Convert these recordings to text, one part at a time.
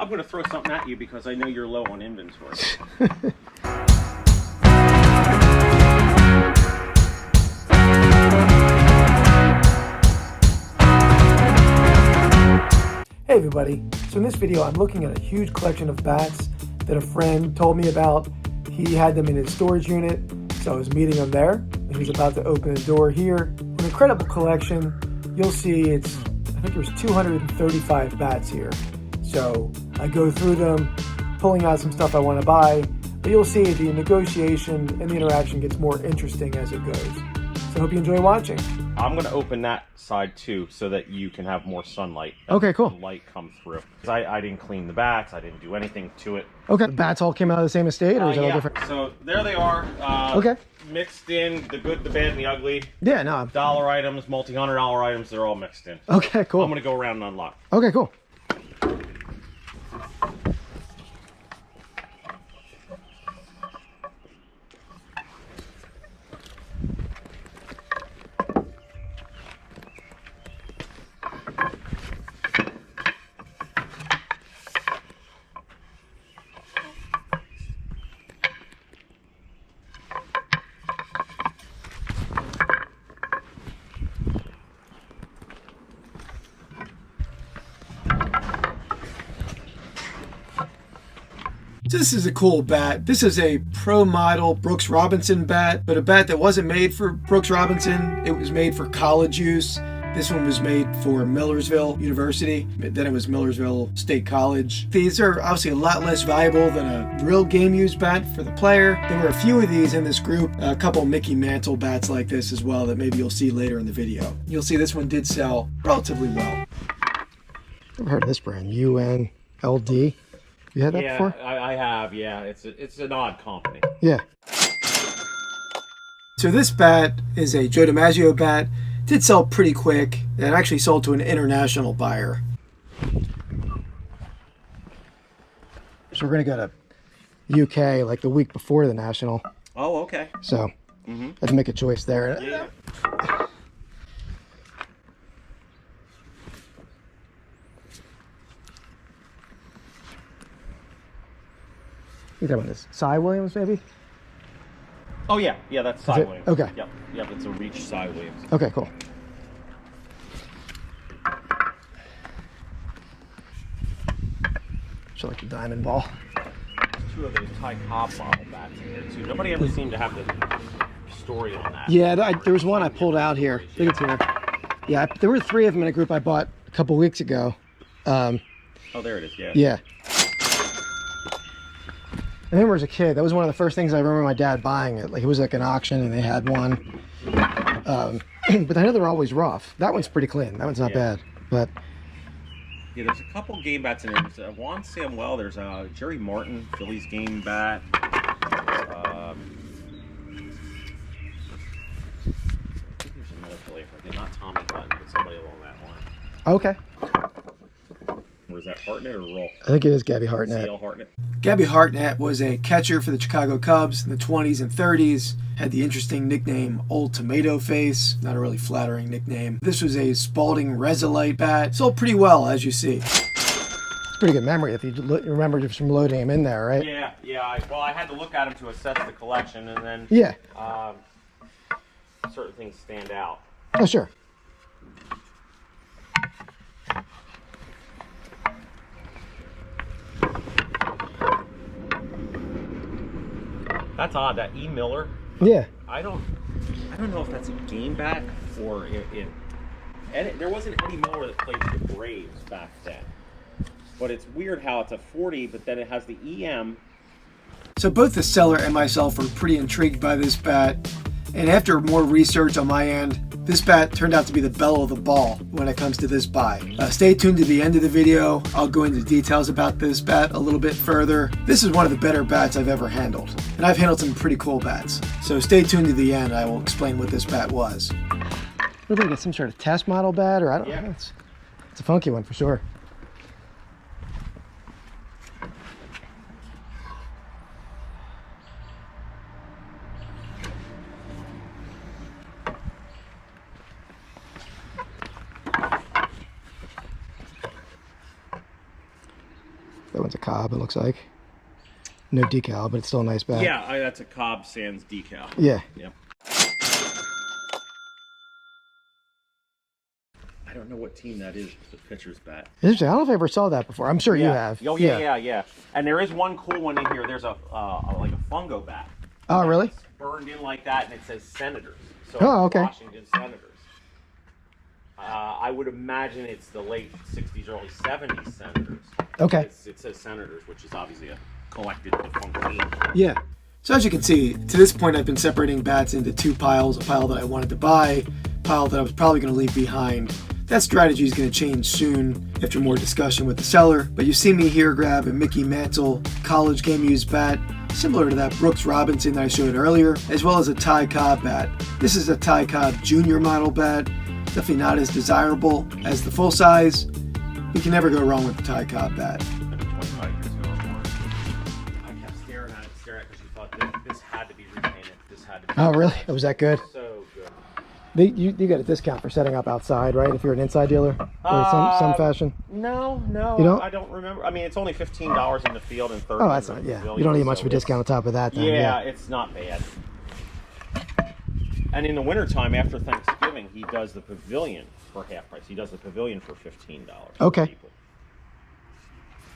I'm going to throw something at you because I know you're low on inventory. Hey everybody, so in this video I'm looking at a huge collection of bats that a friend told me about. He had them in his storage unit, so I was meeting him there, and he's about to open the door here. An incredible collection. You'll see I think there's 235 bats here. So I go through them, pulling out some stuff I want to buy, but you'll see the negotiation and the interaction gets more interesting as it goes. So I hope you enjoy watching. I'm going to open that side too so that you can have more sunlight. Okay, cool. Light come through. I didn't clean the bats. I didn't do anything to it. Okay. The bats all came out of the same estate, or is it all different? So there they are. Okay. Mixed in, the good, the bad, and the ugly. Yeah, no. Dollar items, multi-$100 items, they're all mixed in. Okay, cool. I'm going to go around and unlock. Okay, cool. This is a cool bat. This is a pro model Brooks Robinson bat, but a bat that wasn't made for Brooks Robinson. It was made for college use. This one was made for Millersville University. Then it was Millersville State College. These are obviously a lot less valuable than a real game used bat for the player. There were a few of these in this group, a couple Mickey Mantle bats like this as well that maybe you'll see later in the video. You'll see this one did sell relatively well. Never heard of this brand, UNLD. You had that before? I have, yeah. It's an odd company. Yeah. So this bat is a Joe DiMaggio bat. Did sell pretty quick. It actually sold to an international buyer. So we're going to go to UK like the week before the National. Oh, okay. So I had to make a choice there. Yeah. You talking about this? Cy Williams, maybe? Oh, yeah. Yeah, that's Cy Williams. Okay. Yep, it's a Reach Cy Williams. Okay, cool. Should like the diamond ball. Two of those Ty Cobb bottle bats in there, too. Nobody ever seemed to have the story on that. Yeah, there was one I pulled out here. I think it's here. Yeah, there were three of them in a group I bought a couple weeks ago. Oh, there it is, yeah. Yeah. I remember as a kid, that was one of the first things I remember my dad buying it. Like it was like an auction and they had one. But I know they're always rough. That one's pretty clean. That one's not bad. But yeah, there's a couple game bats in there. There's Juan Samuel. There's Jerry Martin, Phillies game bat. I think there's another Philly. Not Tommy Button, but somebody along that line. okay. Or is that Hartnett or Roll? I think it is Gabby Hartnett. CL Hartnett. Gabby Hartnett was a catcher for the Chicago Cubs in the 20s and 30s. Had the interesting nickname Old Tomato Face. Not a really flattering nickname. This was a Spalding Resolite bat. Sold pretty well, as you see. It's pretty good memory if you remember just from loading him in there, right? Yeah. Well, I had to look at him to assess the collection, and then certain things stand out. Oh, sure. That's odd. That E. Miller. Yeah. I don't know if that's a game bat or there wasn't Eddie Miller that played for the Braves back then. But it's weird how it's a 40, but then it has the EM. So both the seller and myself were pretty intrigued by this bat. And after more research on my end, this bat turned out to be the belle of the ball when it comes to this buy. Stay tuned to the end of the video. I'll go into details about this bat a little bit further. This is one of the better bats I've ever handled. And I've handled some pretty cool bats. So stay tuned to the end. I will explain what this bat was. We're going to get some sort of test model bat, or I don't know. It's a funky one for sure. That one's a Cobb, it looks like. No decal, but it's still a nice bat. Yeah, that's a Cobb Sands decal. Yeah. Yep. I don't know what team that is, the pitcher's bat. Interesting. I don't know if I ever saw that before. I'm sure you have. Oh, yeah. And there is one cool one in here. There's a like a fungo bat. Oh, really? It's burned in like that, and it says Senators. So Oh, okay. Washington Senators. I would imagine it's the late 60s, early 70s Senators. Okay. It says Senators, which is obviously a collected defunct team. Yeah. So as you can see, to this point I've been separating bats into two piles, a pile that I wanted to buy, a pile that I was probably going to leave behind. That strategy is going to change soon after more discussion with the seller, but you see me here grab a Mickey Mantle college game used bat, similar to that Brooks Robinson that I showed earlier, as well as a Ty Cobb bat. This is a Ty Cobb Junior model bat, definitely not as desirable as the full size. You can never go wrong with the Ty Cobb bat. 25 years ago or more. I kept staring at it because you thought this had to be repainted. This had to be. Oh, really? Was that good? So good. You get a discount for setting up outside, right? If you're an inside dealer, or some fashion. No, You don't? I don't remember. I mean, it's only $15 in the field and $30. Oh, that's not. Yeah, you don't need much of a discount on top of that. Then. Yeah, it's not bad. And in the wintertime, after Thanksgiving, he does the pavilion for half price. He does the pavilion for $15. Okay. People.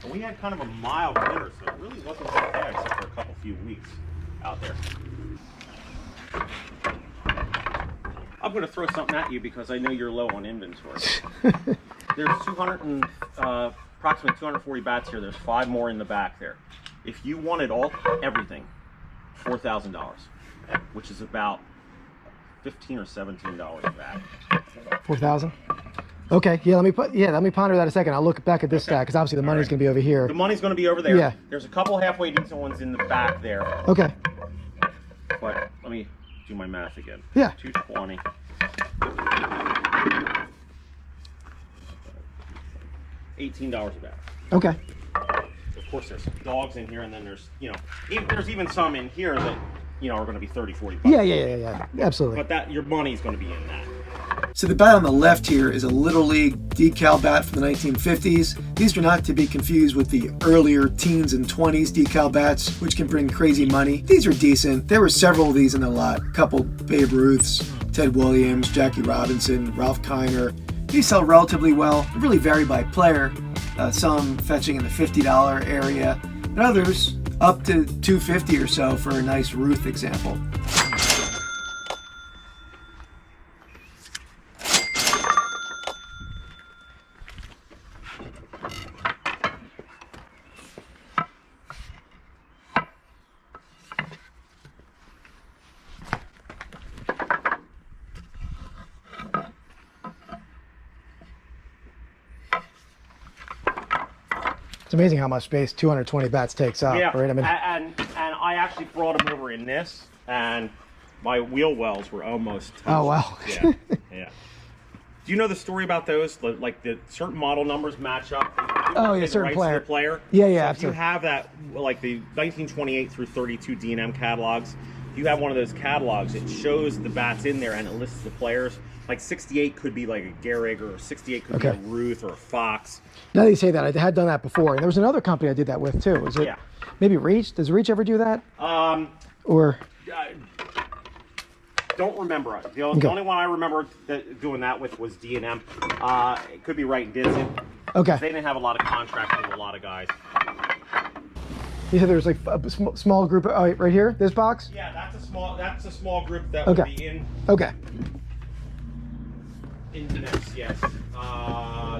And we had kind of a mild winter, so it really wasn't that bad, except for a couple few weeks out there. I'm going to throw something at you because I know you're low on inventory. There's approximately 240 bats here. There's 5 more in the back there. If you wanted everything, $4,000, which is about $15 or $17 a bat. 4,000. Okay. Yeah. Let me ponder that a second. I'll look back at this stack because obviously the money's going to be over here. The money's going to be over there. Yeah. There's a couple halfway decent ones in the back there. Okay. But let me do my math again. Yeah. 220. $18 a bat. Okay. Of course, there's dogs in here, and then there's there's even some in here that are going to be 30, 40 bucks. Yeah. Absolutely. But your money's going to be in that. So the bat on the left here is a Little League decal bat from the 1950s. These are not to be confused with the earlier teens and 20s decal bats, which can bring crazy money. These are decent. There were several of these in the lot. A couple Babe Ruths, Ted Williams, Jackie Robinson, Ralph Kiner. These sell relatively well. They really vary by player. Some fetching in the $50 area, and others up to $250 or so for a nice Ruth example. It's amazing how much space 220 bats takes up, Yeah, right? I mean, and I actually brought them over in this, and my wheel wells were almost toast. Oh, wow. Yeah. Do you know the story about those? Like the certain model numbers match up? Oh, yeah, certain rights to the player. Yeah, So if absolutely. you have that, like the 1928 through 32 D&M catalogs, if you have one of those catalogs, it shows the bats in there and it lists the players. Like 68 could be like a Gehrig, or 68 could be a Ruth or a Fox. Now that you say that, I had done that before. And there was another company I did that with too. Was it maybe Reach? Does Reach ever do that? Or don't remember. The only one I remember doing that with was D&M. It could be Wright Didson. Okay. They didn't have a lot of contracts with a lot of guys. You said there was like a small group. Oh, right here, this box. Yeah, that's a small group that would be in. Okay. Into this, yes.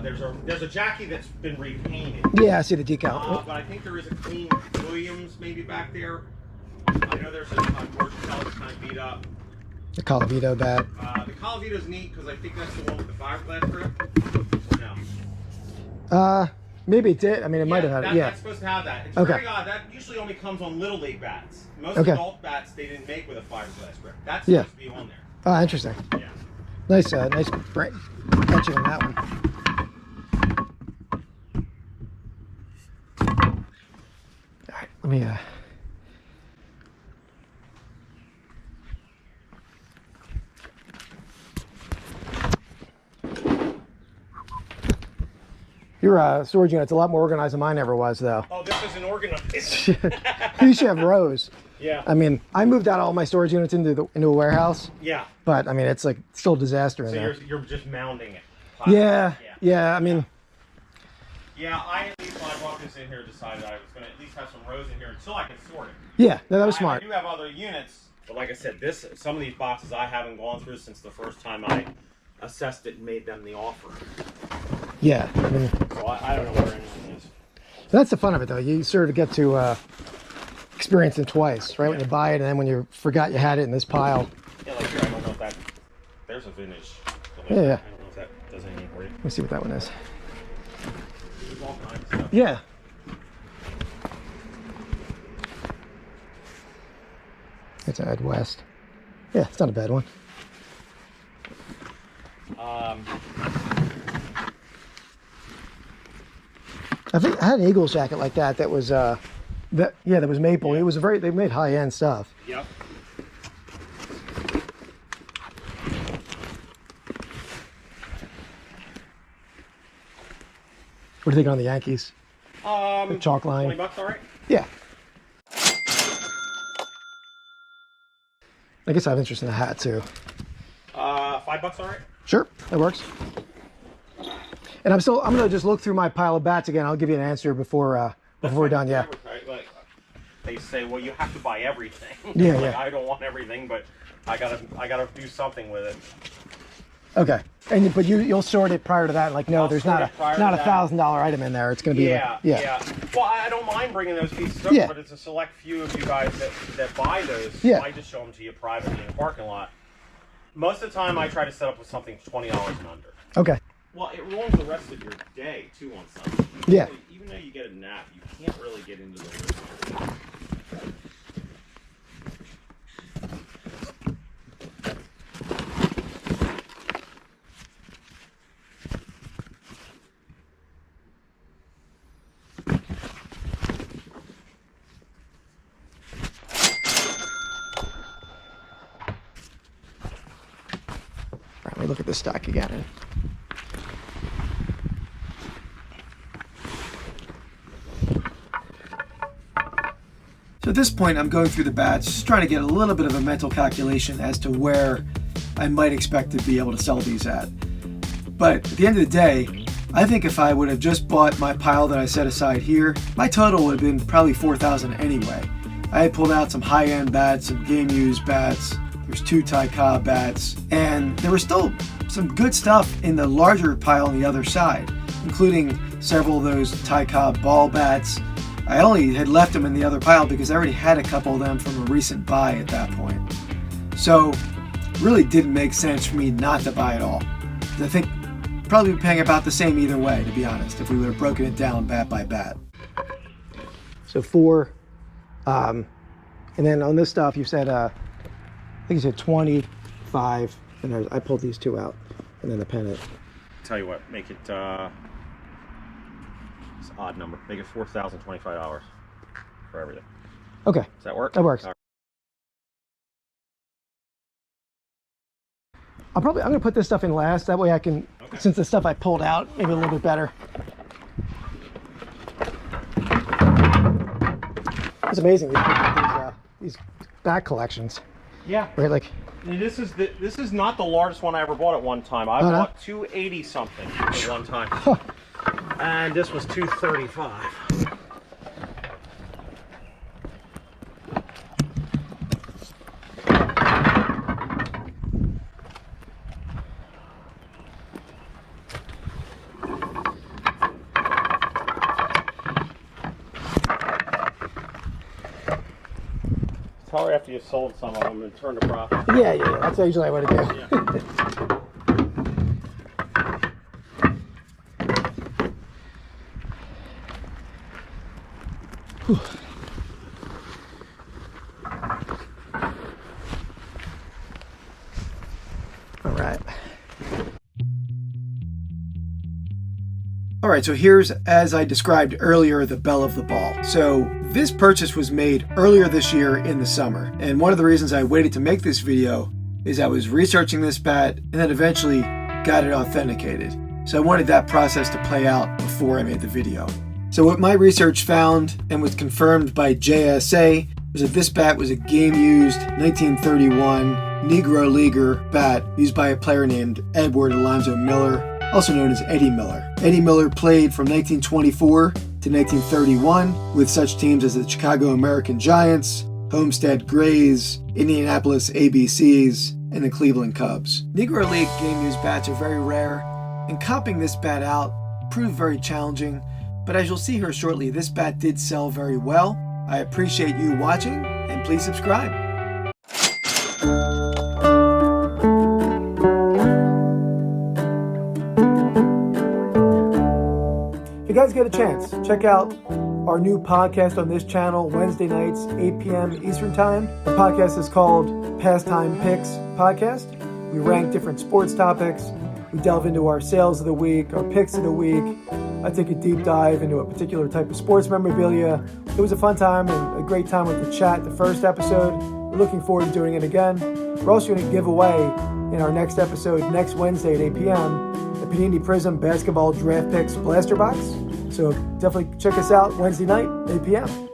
There's a Jackie that's been repainted. Yeah, I see the decal. But I think there is a clean Williams maybe back there. I know there's a George Kelly that's kind of beat up. The Calavito bat. The Calavito's neat because I think that's the one with the fiberglass grip. No. Maybe it did. I mean, it might have had it. Yeah. That's supposed to have that. It's very odd. That usually only comes on Little League bats. Most adult bats they didn't make with a fiberglass grip. That's supposed to be on there. Oh, interesting. Yeah. Nice break catching on that one. All right, let me Your storage unit's a lot more organized than mine ever was, though. Oh, this isn't organized. You should have rows. Yeah. I mean, I moved out all my storage units into a warehouse. Yeah. But I mean, it's like still a disaster in there. So you're just mounding it. Yeah. I mean. Yeah, I at least when I brought this in here decided I was going to at least have some rows in here until I can sort it. Yeah, no, that was smart. I do have other units, but like I said, some of these boxes I haven't gone through since the first time I assessed it and made them the offer. Yeah. I mean, so I don't know where anything is. That's the fun of it, though. You sort of get to experience it twice, right? When you buy it, and then when you forgot you had it in this pile. Yeah, like here, I don't know if that. There's a vintage. Yeah. I don't know if that does anything for you. Let me see what that one is. There's all kinds of stuff. Yeah. It's Ed West. Yeah, it's not a bad one. I think I had an Eagles jacket like that. That was that was maple. Yeah. It was they made high end stuff. Yep. What do you think on the Yankees? The chalk line. $20, all right? Yeah. I guess I have interest in the hat too. $5, all right? Sure, that works. And I'm gonna just look through my pile of bats again. I'll give you an answer before we're done. Yeah. Like, they say, well, you have to buy everything. Yeah, like, yeah. I don't want everything, but I gotta do something with it. Okay. But you'll sort it prior to that. Like, no, there's not a $1,000 item in there. It's gonna be yeah. Well, I don't mind bringing those pieces over, but it's a select few of you guys that buy those. Yeah. I just show them to you privately in the parking lot. Most of the time, I try to set up with something $20 and under. Okay. Well, it ruins the rest of your day too on something. Yeah. Even though you get a nap, you can't really get into the rhythm. Let me look at this stack again. So at this point, I'm going through the bats, just trying to get a little bit of a mental calculation as to where I might expect to be able to sell these at. But at the end of the day, I think if I would have just bought my pile that I set aside here, my total would have been probably $4,000 anyway. I had pulled out some high-end bats, some game-used bats. There's 2 Ty Cobb bats, and there was still some good stuff in the larger pile on the other side, including several of those Ty Cobb ball bats. I only had left them in the other pile because I already had a couple of them from a recent buy at that point. So it really didn't make sense for me not to buy it all. I think probably be paying about the same either way, to be honest, if we would have broken it down bat by bat. So 4, and then on this stuff you said, I think you said 25, and I pulled these 2 out, and then the pennant. Tell you what, make it it's an odd number. Make it $4,025 for everything. Okay. Does that work? That works. Right. I'm gonna put this stuff in last. That way I can, since the stuff I pulled out, maybe a little bit better. It's amazing these bat collections. Yeah. Right, like. And this is not the largest one I ever bought at one time. I bought 280 something at one time, and this was 235. Tell her after you've sold some of them and turned a profit. Yeah. That's usually what I do. Yeah. All right. All right, so here's, as I described earlier, the belle of the ball. So this purchase was made earlier this year in the summer. And one of the reasons I waited to make this video is I was researching this bat and then eventually got it authenticated. So I wanted that process to play out before I made the video. So what my research found, and was confirmed by JSA, was that this bat was a game-used 1931 Negro Leaguer bat used by a player named Edward Alonzo Miller, also known as Eddie Miller. Eddie Miller played from 1924 to 1931 with such teams as the Chicago American Giants, Homestead Grays, Indianapolis ABCs, and the Cleveland Cubs. Negro League game-used bats are very rare, and comping this bat out proved very challenging, but as you'll see here shortly, this bat did sell very well. I appreciate you watching, and please subscribe. If you guys get a chance, check out our new podcast on this channel, Wednesday nights, 8 p.m. Eastern Time. The podcast is called Pastime Picks Podcast. We rank different sports topics. We delve into our sales of the week, our picks of the week. I take a deep dive into a particular type of sports memorabilia. It was a fun time and a great time with the chat the first episode. We're looking forward to doing it again. We're also going to give away in our next episode next Wednesday at 8 p.m. the Panini Prism Basketball Draft Picks Blaster Box. So definitely check us out Wednesday night, 8 p.m.